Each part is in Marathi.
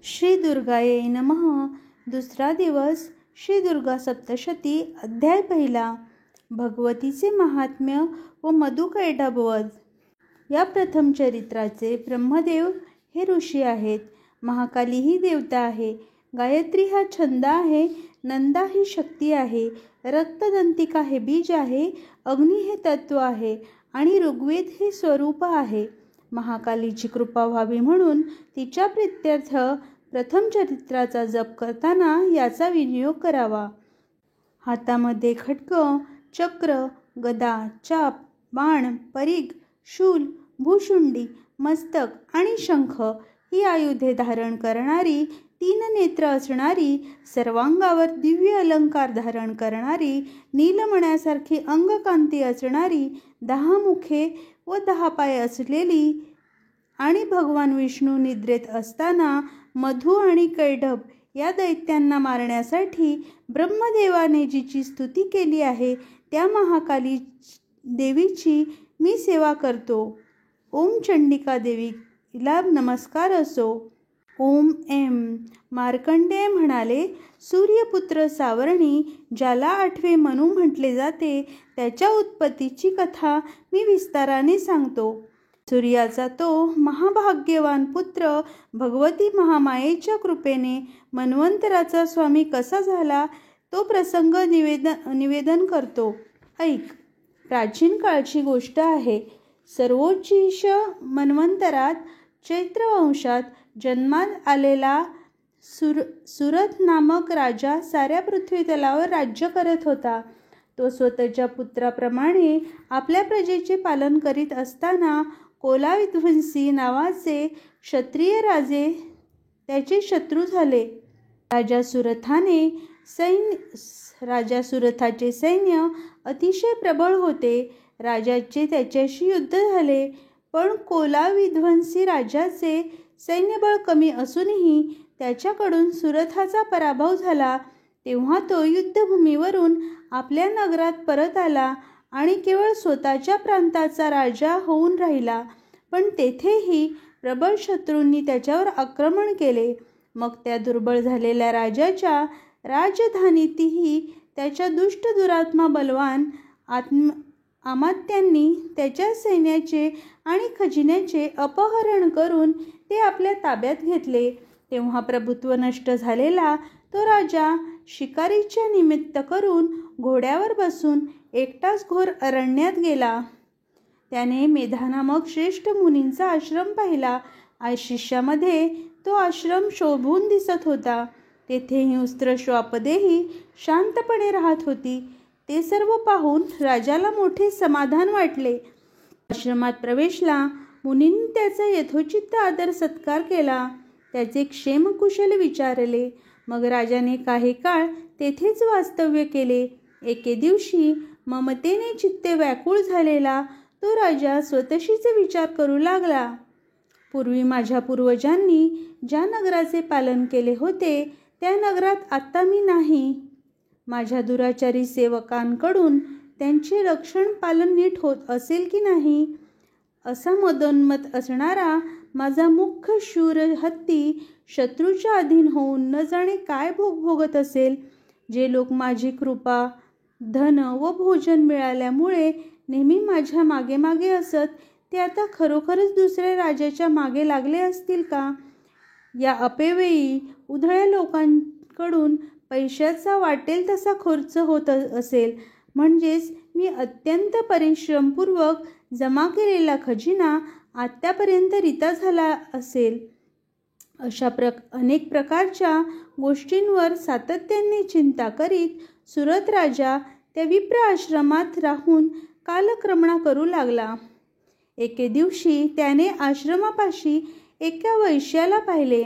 श्री दुर्गाये नमः. दुसरा दिवस. श्री दुर्गा सप्तशती. अध्याय पहिला. भगवतीचे महात्म्य व मधुकैटभवध. या प्रथम चरित्राचे ब्रह्मदेव हे ऋषी आहेत. महाकाली ही देवता आहे. गायत्री हा छंद आहे. नंदा ही शक्ती आहे. रक्तदंतिका हे बीज आहे. अग्नी हे तत्व आहे आणि ऋग्वेद हे स्वरूप आहे. महाकालीची कृपा व्हावी म्हणून तिच्या प्रीत्यर्थ प्रथम चरित्राचा जप करताना याचा विनियोग करावा. हातामध्ये खड्ग, चक्र, गदा, चाप, बाण, परीघ, शूल, भूशुंडी, मस्तक आणि शंख ही आयुधे धारण करणारी, 3 नेत्र असणारी, सर्वांगावर दिव्य अलंकार धारण करणारी, नीलमण्यासारखी अंगकांती असणारी, 10 मुखे व 10 पाय असलेली आणि भगवान विष्णू निद्रेत असताना मधु आणि कैटभ या दैत्यांना मारण्यासाठी ब्रह्मदेवाने जिची स्तुती केली आहे त्या महाकाली देवीची मी सेवा करतो. ओम चंडिका देवीला नमस्कार असो. ओम एम. मार्कंडेय म्हणाले, सूर्यपुत्र सावर्णी ज्याला 8वे मनू म्हटले जाते त्याच्या उत्पत्तीची कथा मी विस्ताराने सांगतो. सूर्याचा तो महाभाग्यवान पुत्र भगवती महामायेच्या कृपेने मन्वंतराचा स्वामी कसा झाला तो प्रसंग निवेदन करतो. ऐक. प्राचीन काळची गोष्ट आहे. सर्वोच्चिष मन्वंतरात चैत्र वंशात जन्मात आलेला सुरथ नामक राजा साऱ्या पृथ्वी तलावर राज्य करत होता. तो स्वतःच्या पुत्राप्रमाणे आपल्या प्रजेचे पालन करीत असताना कोलाविध्वंसी नावाचे क्षत्रिय राजे त्याचे शत्रू झाले. राजा सुरथाचे सैन्य अतिशय प्रबळ होते. राजाचे त्याच्याशी युद्ध झाले, पण कोलाविध्वंसी राजाचे सैन्यबळ कमी असूनही त्याच्याकडून सुरथाचा पराभव झाला. तेव्हा तो युद्धभूमीवरून आपल्या नगरात परत आला आणि केवळ स्वतःच्या प्रांताचा राजा होऊन राहिला. पण तेथेही प्रबळ शत्रूंनी त्याच्यावर आक्रमण केले. मग त्या दुर्बळ झालेल्या राजाच्या राजधानीतही त्याच्या दुष्ट दुरात्मा बलवान अमात्यांनी त्याच्या सैन्याचे आणि खजिन्याचे अपहरण करून ते आपल्या ताब्यात घेतले. तेव्हा प्रभुत्व नष्ट झालेला तो राजा शिकारीच्या निमित्त करून घोड्यावर बसून एकटाच घोर अरण्यात गेला. त्याने मेधा नामक श्रेष्ठ मुनींचा आश्रम पाहिला. आशिष्यामध्ये तो आश्रम शोभून दिसत होता. तेथे हिंस्त्र श्वापदेही शांतपणे राहत होती. ते सर्व पाहून राजाला मोठे समाधान वाटले. आश्रमात प्रवेशला. मुनींनी त्याचा यथोचित आदर सत्कार केला. त्याचे क्षेमकुशल विचारले. मग राजाने काही काळ तेथेच वास्तव्य केले. एके दिवशी ममतेने चित्ते व्याकुळ झालेला तो राजा स्वतःशीच विचार करू लागला. पूर्वी माझ्या पूर्वजांनी ज्या नगराचे पालन केले होते त्या नगरात आत्ता मी नाही. माझ्या दुराचारी सेवकांकडून त्यांचे रक्षण पालन नीट होत असेल की नाही. असा मदोन्मत असणारा माझा मुख्य शूर हत्ती शत्रूच्या अधीन होऊन न जाणे काय भोग भोगत असेल. जे लोक माझी कृपा, धन व भोजन मिळाल्यामुळे नेहमी माझ्या मागे मागे असत ते आता खरोखरच दुसऱ्या राजाच्या मागे लागले असतील का. या अपेवेळी उधळ्या लोकांकडून पैशाचा वाटेल तसा खर्च होत असेल. म्हणजेच मी अत्यंत परिश्रमपूर्वक जमा केलेला खजिना आत्तापर्यंत रिता झाला असेल. अशा अनेक प्रकारच्या गोष्टींवर सातत्याने चिंता करीत सुरथ राजा त्या विप्र आश्रमात राहून कालक्रमणा करू लागला. एके दिवशी त्याने आश्रमापाशी एका वैश्याला पाहिले.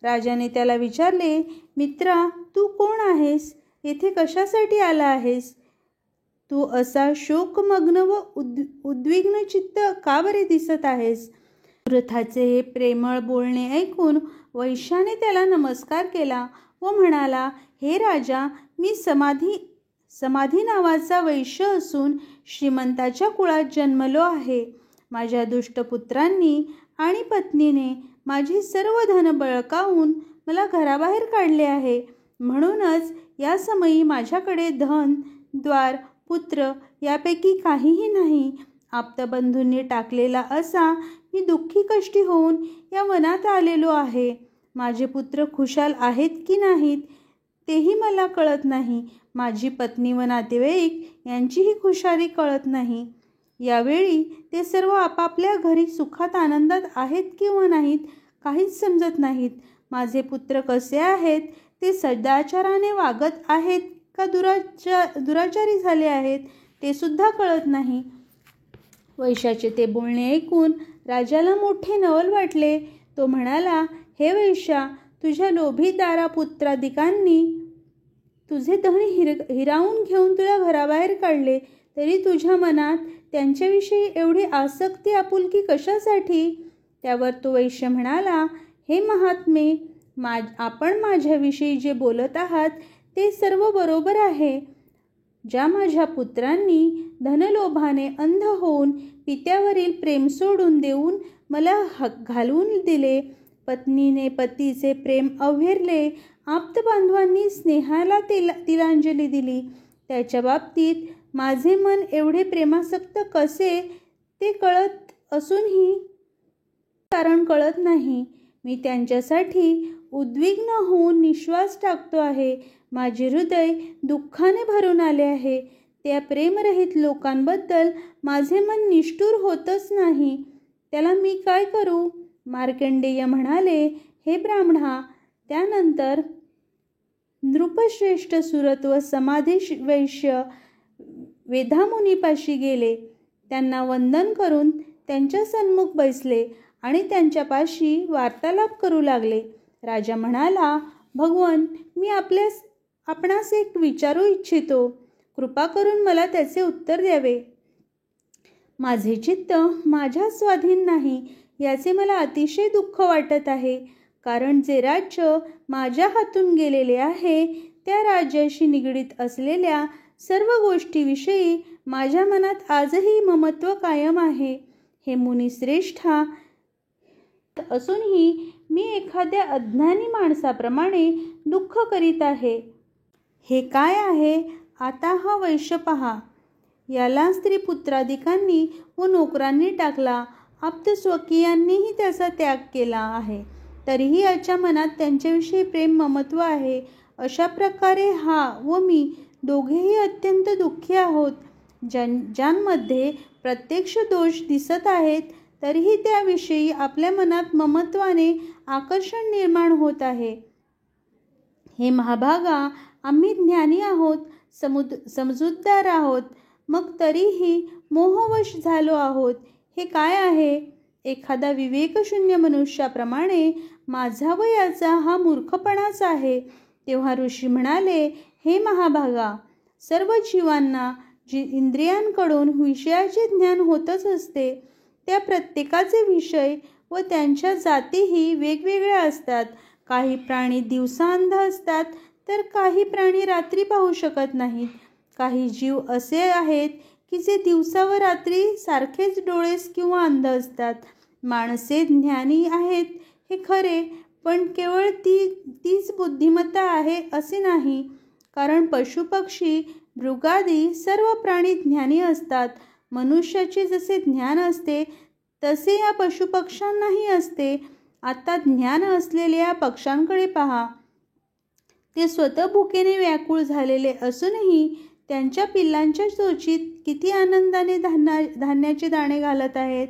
राजाने त्याला विचारले, मित्रा, तू कोण आहेस? येथे कशासाठी आला आहेस? तू असा शोकमग्न व उद्विग्न चित्त का बरे दिसत आहेस? सुरथाचे हे प्रेमळ बोलणे ऐकून वैश्याने त्याला नमस्कार केला व म्हणाला, हे राजा, मी समाधी नावाचा वैश्य असून श्रीमंताच्या कुळात जन्मलो आहे. माझ्या दुष्ट पुत्रांनी आणि पत्नीने माझी सर्व धन बळकावून मला घराबाहेर काढले आहे. म्हणूनच या समयी माझ्याकडे धन, द्वार, पुत्र यापैकी काहीही नाही. आप्तबंधूंनी टाकलेला असा मी दुःखी कष्टी होऊन या वनात आलेलो आहे. माझे पुत्र खुशाल आहेत की नाहीत तेही मला कळत नाही. माझी पत्नी व नातेवाईक यांचीही खुशाली कळत नाही. यावेळी ते सर्व आपापल्या घरी सुखात आनंदात आहेत किंवा नाहीत काहीच समजत नाहीत. माझे पुत्र कसे आहेत, ते सदाचाराने वागत आहेत का दुराचारी झाले आहेत ते सुद्धा कळत नाही. वैश्याचे ते बोलणे ऐकून राजाला मोठे नवल वाटले. तो म्हणाला, हे वैश्या, तुझ्या लोभी दारापुत्रादिकांनी तुझे धन हिरावून घेऊन तुला घराबाहेर काढले, तरी तुझ्या मनात त्यांच्याविषयी एवढी आसक्ती आपुलकी कशासाठी? त्यावर तो वैश्य म्हणाला, हे महात्मे, आपण माझ्याविषयी जे बोलत आहात ते सर्व बरोबर आहे. ज्या माझ्या पुत्रांनी धनलोभाने अंध होऊन पित्यावरील प्रेम सोडून देऊन मला घालवून दिले, पत्नीने पतीचे प्रेम अव्हेरले, आप्तबांधवांनी स्नेहाला तिलांजली दिली, त्याच्या बाबतीत माझे मन एवढे प्रेमासक्त कसे ते कळत असूनही कारण कळत नाही. मी त्यांच्यासाठी उद्विग्न होऊन निश्वास टाकतो आहे. माझे हृदय दुःखाने भरून आले आहे. त्या प्रेमरहित लोकांबद्दल माझे मन निष्ठुर होतच नाही. त्याला मी काय करू? मार्कंडेय म्हणाले, हे ब्राह्मणा. त्यानंतर नृपश्रेष्ठ सुरत व समाधी वैश्य वेदामुनीपाशी गेले. त्यांना वंदन करून त्यांच्या सन्मुख बसले आणि त्यांच्यापाशी वार्तालाप करू लागले. राजा म्हणाला, भगवन, मी आपणास एक विचारू इच्छितो. कृपा करून मला त्याचे उत्तर द्यावे. माझे चित्त माझ्या स्वाधीन नाही याचे मला अतिशय दुःख वाटत आहे. कारण जे राज्य माझ्या हातून गेलेले आहे त्या राज्याशी निगडीत असलेल्या सर्व गोष्टीविषयी माझ्या मनात आजही ममत्व कायम आहे. हे मुनिश्रेष्ठा, असूनही मी एखाद्या अज्ञानी माणसाप्रमाणे दुःख करीत आहे. हे काय आहे? आता हा वैश्य पहा. याला स्त्री पुत्रादिकांनी व नोकरांनी टाकला, आप्तस्वकीयांनीही त्याचा त्याग केला आहे, तरीही याच्या मनात त्यांच्याविषयी प्रेम ममत्व आहे. अशा प्रकारे हा व मी दोघेही अत्यंत दुःखी आहोत. ज्यांमध्ये प्रत्यक्ष दोष दिसत आहेत तरीही त्याविषयी आपल्या मनात ममत्वाने आकर्षण निर्माण होत आहे. हे महाभागा, आम्ही ज्ञानी आहोत, समजूतदार आहोत, मग तरीही मोहवश झालो आहोत. हे काय आहे? एखादा विवेकशून्य मनुष्याप्रमाणे माझा व याचा हा मूर्खपणाच आहे. तेव्हा ऋषी म्हणाले, हे महाभागा, सर्व जीवांना जी इंद्रियांकडून विषयाचे ज्ञान होतच असते, त्या प्रत्येकाचे विषय व त्यांच्या जातीही वेगवेगळ्या असतात. काही प्राणी दिवसा अंध असतात तर काही प्राणी रात्री पाहू शकत नाहीत. काही जीव असे आहेत की जे दिवसा व रात्री सारखेच डोळेस किंवा अंध असतात. माणसे ज्ञानी आहेत हे खरे, पण केवळ तीच बुद्धिमत्ता आहे असे नाही. कारण पशुपक्षी मृगादी सर्व प्राणी ज्ञानी असतात. मनुष्याचे जसे ज्ञान असते तसे या पशुपक्ष्यांनाही असते. आता ज्ञान असलेल्या पक्ष्यांकडे पहा. ते स्वतः भुकेने व्याकुळ झालेले असूनही त्यांच्या पिल्लांच्या चोचीत किती आनंदाने धान्याचे दाणे घालत आहेत.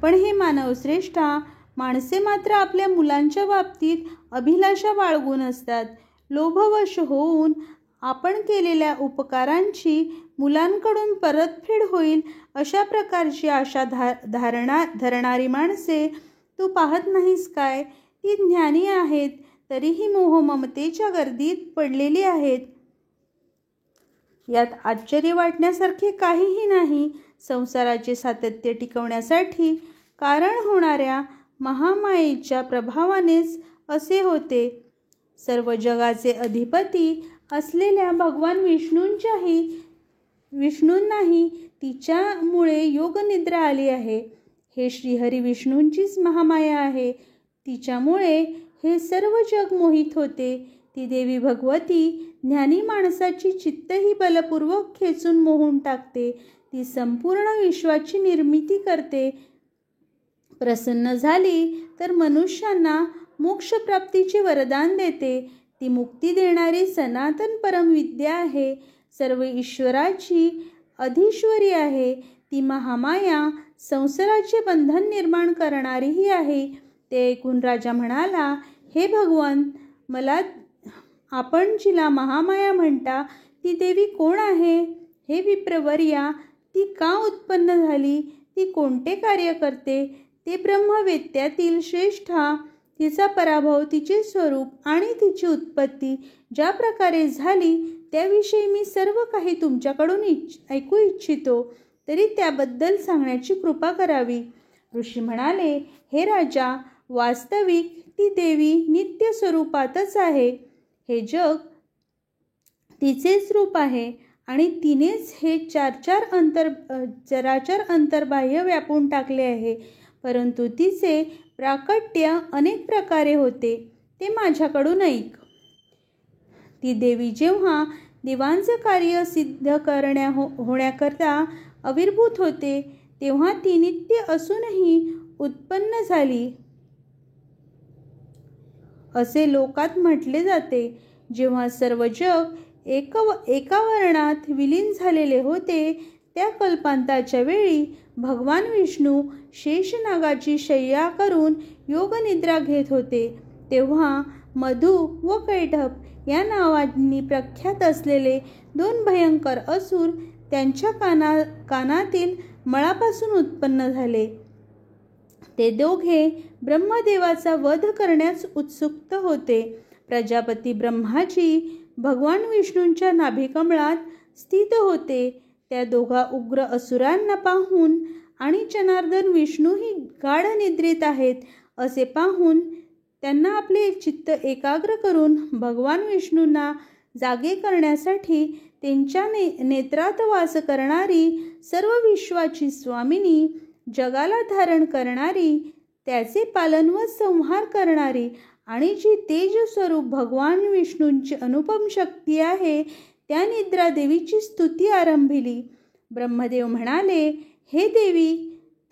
पण हे मानवश्रेष्ठा, माणसे मात्र आपल्या मुलांच्या बाबतीत अभिलाषा बाळगून असतात. लोभवश होऊन आपण केलेल्या उपकारांची मुलांकडून परतफेड होईल अशा प्रकारची आशा धरणारी माणसे तू पाहत नाहीस काय? ती ज्ञानी आहेत, तरीही मोहममतेच्या गर्दीत पडलेली आहेत. यात आश्चर्य वाटण्यासारखे काहीही नाही. संसाराचे सातत्य टिकवण्यासाठी कारण होणाऱ्या महामायेच्या प्रभावानेच असे होते. सर्व जगाचे अधिपती असलेल्या भगवान विष्णूंनाही तिच्यामुळे योगनिद्रा आली आहे. हे श्रीहरी विष्णूंचीच महामाया आहे. तिच्यामुळे हे सर्व जग मोहित होते. ती देवी भगवती ज्ञानी माणसाची चित्तही बलपूर्वक खेचून मोहून टाकते. ती संपूर्ण विश्वाची निर्मिती करते. प्रसन्न झाली तर मनुष्यांना मोक्षप्राप्तीचे वरदान देते. ती मुक्ती देणारी सनातन परमविद्या आहे. सर्व ईश्वराची अधीश्वरी आहे. ती महामाया संसाराचे बंधन निर्माण करणारीही आहे. ते ऐकून राजा म्हणाला, हे भगवान, मला आपण जिला महामाया म्हणता ती देवी कोण आहे? हे विप्रवर्या, ती का उत्पन्न झाली? ती कोणते कार्य करते? ते ब्रह्मवेत्यातील श्रेष्ठा, तिचा पराभव, तिचे स्वरूप आणि तिची उत्पत्ती ज्या प्रकारे झाली त्याविषयी मी सर्व काही तुमच्याकडून ऐकू इच्छितो, तरी त्याबद्दल सांगण्याची कृपा करावी. ऋषी म्हणाले, हे राजा, वास्तविक ती देवी नित्य स्वरूपातच आहे. हे जग तिचेच रूप आहे आणि तिनेच हे चराचर अंतर्बाह्य व्यापून टाकले आहे. परंतु तिचे प्राकट्य अनेक प्रकारे होते, ते माझ्याकडून ऐक. ती देवी जेव्हा देवांचं कार्य सिद्ध होण्याकरता आविर्भूत होते, तेव्हा ती नित्य असूनही उत्पन्न झाली असे लोकात म्हटले जाते. जेव्हा सर्व जग एका वर्णात विलीन झालेले होते, त्या कल्पांताच्या वेळी भगवान विष्णू शेषनागाची शय्या करून योगनिद्रा घेत होते. तेव्हा मधु व कैटभ या नावांनी प्रख्यात असलेले 2 भयंकर असुर त्यांच्या कानातील मळापासून उत्पन्न झाले. ते दोघे ब्रह्मदेवाचा वध करण्यास उत्सुक होते. प्रजापती ब्रह्माजी भगवान विष्णूंच्या नाभिकमळात स्थित होते. त्या दोघा उग्र असुरांना पाहून आणि जनार्दन विष्णूही गाढ निद्रित आहेत असे पाहून त्यांना आपले चित्त एकाग्र करून भगवान विष्णूंना जागे करण्यासाठी त्यांच्या नेत्रात वास करणारी, सर्व विश्वाची स्वामिनी, जगाला धारण करणारी, त्याचे पालन व संहार करणारी आणि जी तेज स्वरूप भगवान विष्णूंची अनुपम शक्ती आहे, त्या निद्रा देवीची स्तुती आरंभिली. ब्रह्मदेव म्हणाले, हे देवी,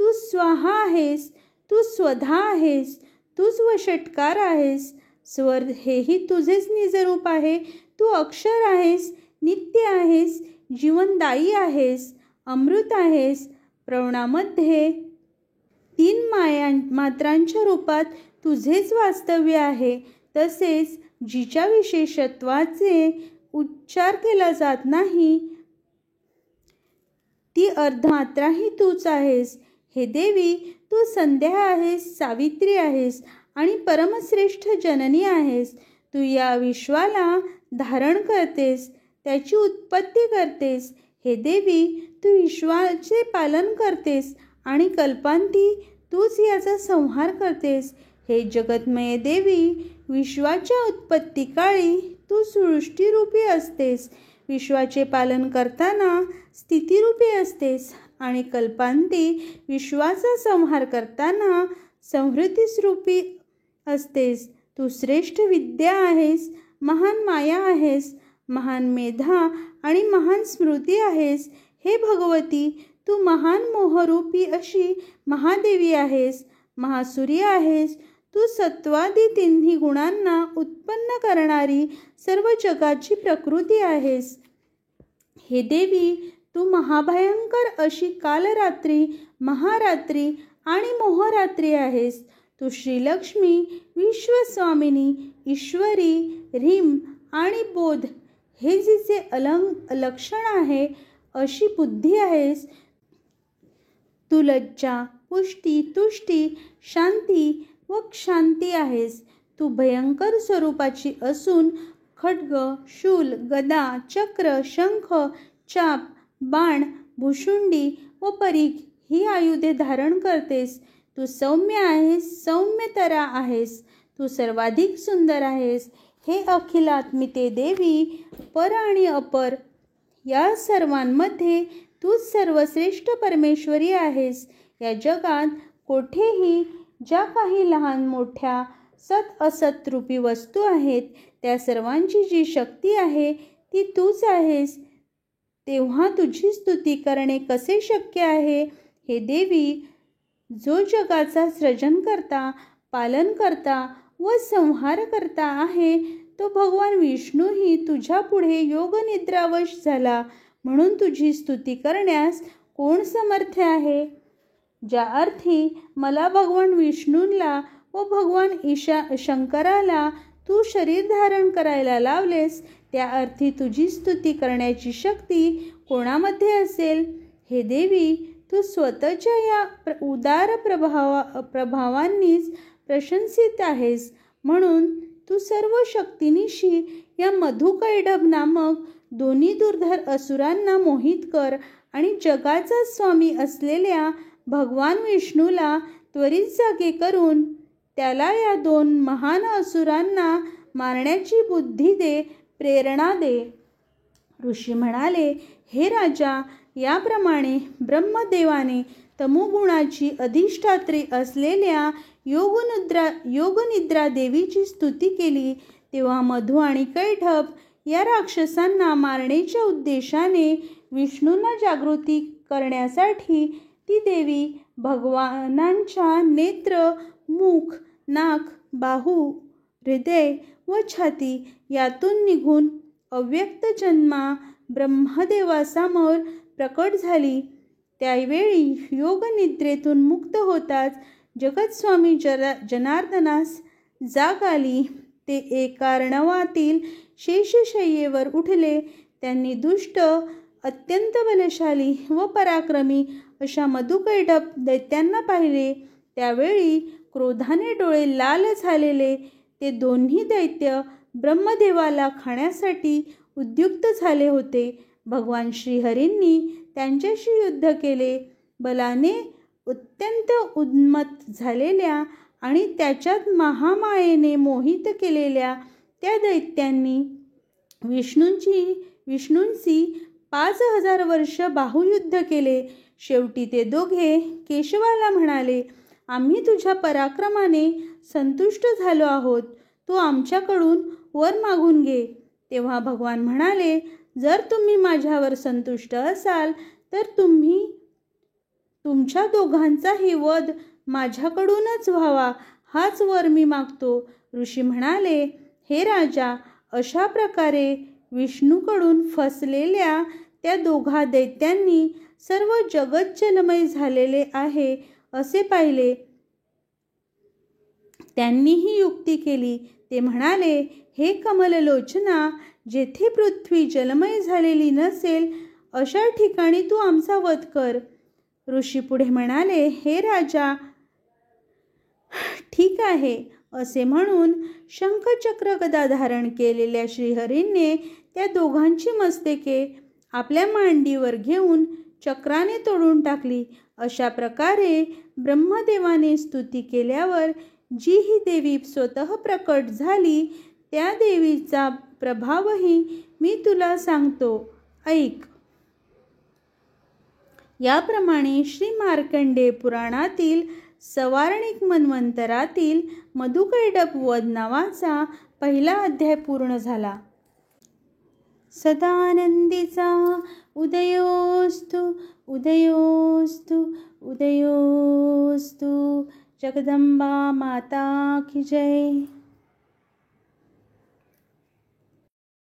तू स्वाहा आहेस, तू स्वधा आहेस, तूच वषटकार आहेस. स्वर हेही तुझेच निजरूप आहे. तू अक्षर आहेस, नित्य आहेस, जीवनदायी आहेस, अमृत आहेस. प्रवणामध्ये 3 मात्रांच्या रूपात तुझेच वास्तव्य आहे. तसेच जिच्या विशेषत्वाचे उच्चार केला जात नाही, ती अर्धमात्राही तूच आहेस. हे देवी, तू संध्या आहेस, सावित्री आहेस आणि परमश्रेष्ठ जननी आहेस. तू या विश्वाला धारण करतेस, त्याची उत्पत्ती करतेस. हे देवी, तू विश्वाचे पालन करतेस आणि कल्पांती तूच याचा संहार करतेस. हे जगतमय देवी, विश्वाच्या उत्पत्ती काळी तू सृष्टीरूपी असतेस, विश्वाचे पालन करताना स्थितिरूपी असतेस आणि कल्पांती विश्वाचा संहार करताना संहृतीस्वरूपी असतेस. तू श्रेष्ठ विद्या आहेस, महान माया आहेस, महान मेधा आणि महान स्मृती आहेस. हे भगवती, तू महान मोहरूपी अशी महादेवी आहेस, महासूर्य आहेस. तू सत्वादी 3 गुणांना उत्पन्न करणारी सर्व जगाची प्रकृती आहेस. हे देवी, तू महाभयंकर अशी कालरात्री, महारात्री आणि मोहरात्री आहेस. तू श्रीलक्ष्मी, विश्वस्वामिनी, ईश्वरी, ह्रीम आणि बोध हे जिचे लक्षण आहे अशी बुद्धी आहेस. तू लज्जा, पुष्टी, तुष्टी, शांती व क्षांती आहेस. तू भयंकर स्वरूपाची असून खड्ग, शूल, गदा, चक्र, शंख, चाप, बाण, भुशुंडी व परीघ ही आयुधे धारण करतेस. तू सौम्य आहेस, सौम्यतरा आहेस. तू सर्वाधिक सुंदर आहेस. हे अखिलात्मिते देवी, पर आणि अपर या सर्वांमध्ये तूच सर्वश्रेष्ठ परमेश्वरी आहेस. या जगात कोठेही ज्या काही लहान मोठ्या सत असत रूपी वस्तू आहेत त्या सर्वांची जी शक्ती आहे ती तूच आहेस. तेव्हा तुझी स्तुती करणे कसे शक्य आहे? हे देवी, जो जगाचा सृजनकर्ता, पालनकर्ता व संहारकर्ता आहे तो भगवान विष्णूही तुझ्या पुढे योगनिद्रावश झाला, म्हणून तुझी स्तुती करण्यास कोण समर्थ आहे? ज्या अर्थी मला भगवान विष्णूला व भगवान शंकराला तू शरीर धारण करायला लावलेस, त्या अर्थी तुझी स्तुती करण्याची शक्ती कोणामध्ये असेल? हे देवी, तू स्वतःच्या या उदार प्रभावांनीच प्रशंसित आहेस, म्हणून तू सर्व शक्तिनिशी या मधुकैटभ नामक दोन्ही दुर्धर असुरांना मोहित कर आणि जगाचा स्वामी असलेल्या भगवान विष्णूला त्वरित जागे करून त्याला या दोन महान असुरांना मारण्याची बुद्धी दे, प्रेरणा दे. ऋषी म्हणाले, हे राजा, याप्रमाणे ब्रह्मदेवाने तमोगुणाची अधिष्ठात्री असलेल्या योगनिद्रा देवीची स्तुती केली. तेव्हा मधु आणि कैटभ या राक्षसांना मारण्याच्या उद्देशाने विष्णूंना जागृती करण्यासाठी ती देवी भगवानांच्या नेत्र, मुख, नाक, बाहू, हृदय व छाती यातून निघून अव्यक्त जन्मा ब्रह्मदेवासमोर प्रकट झाली. त्यावेळी योगनिद्रेतून मुक्त होताच जगतस्वामी जनार्दनास जाग आली. ते एका अर्णवातील शेषशय्येवर उठले. त्यांनी दुष्ट, अत्यंत बलशाली व पराक्रमी अशा मधुकैटभ दैत्यांना पाहिले. त्यावेळी क्रोधाने डोळे लाल झालेले ते दोन्ही दैत्य ब्रह्मदेवाला खाण्यासाठी उद्युक्त झाले होते. भगवान श्रीहरींनी त्यांच्याशी युद्ध केले. बलाने अत्यंत उन्मत्त झालेल्या आणि त्याच्यात महामायेने मोहित केलेल्या त्या दैत्यांनी विष्णूंशी 5000 वर्ष बाहुयुद्ध केले. शेवटी ते दोघे केशवाला म्हणाले, आम्ही तुझ्या पराक्रमाने संतुष्ट झालो आहोत, तू आमच्याकडून वर मागून घे. तेव्हा भगवान म्हणाले, जर तुम्ही माझ्यावर संतुष्ट असाल तर तुमच्या दोघांचाही वध माझ्याकडूनच व्हावा, हाच वर मी मागतो. ऋषी म्हणाले, हे राजा, अशा प्रकारे विष्णूकडून फसलेल्या त्या दोघा दैत्यांनी सर्व जगत जलमय झालेले आहे असे पाहिले. त्यांनीही युक्ती केली. ते म्हणाले, हे कमललोचना, जेथे पृथ्वी जलमय झालेली नसेल अशा ठिकाणी तू आमचा वध कर. ऋषी पुढे म्हणाले, हे राजा, ठीक आहे. असे म्हणून शंखचक्र गदा धारण केलेल्या श्रीहरीने त्या दोघांची मस्तके आपल्या मांडीवर घेऊन चक्राने तोडून टाकली. अशा प्रकारे ब्रह्मदेवाने स्तुती केल्यावर जी ही देवी स्वतः प्रकट झाली त्या देवीचा प्रभावही मी तुला सांगतो, ऐक. याप्रमाणे श्री मार्कंडेय पुराणातील सवारणिक मन्वंतरातील मधुकैटभ वध नावाचा पहिला अध्याय पूर्ण झाला. सदानंदीचा उदयोस्तु उदयोस्तु उदयोस्तु. जगदंबा माता की जय.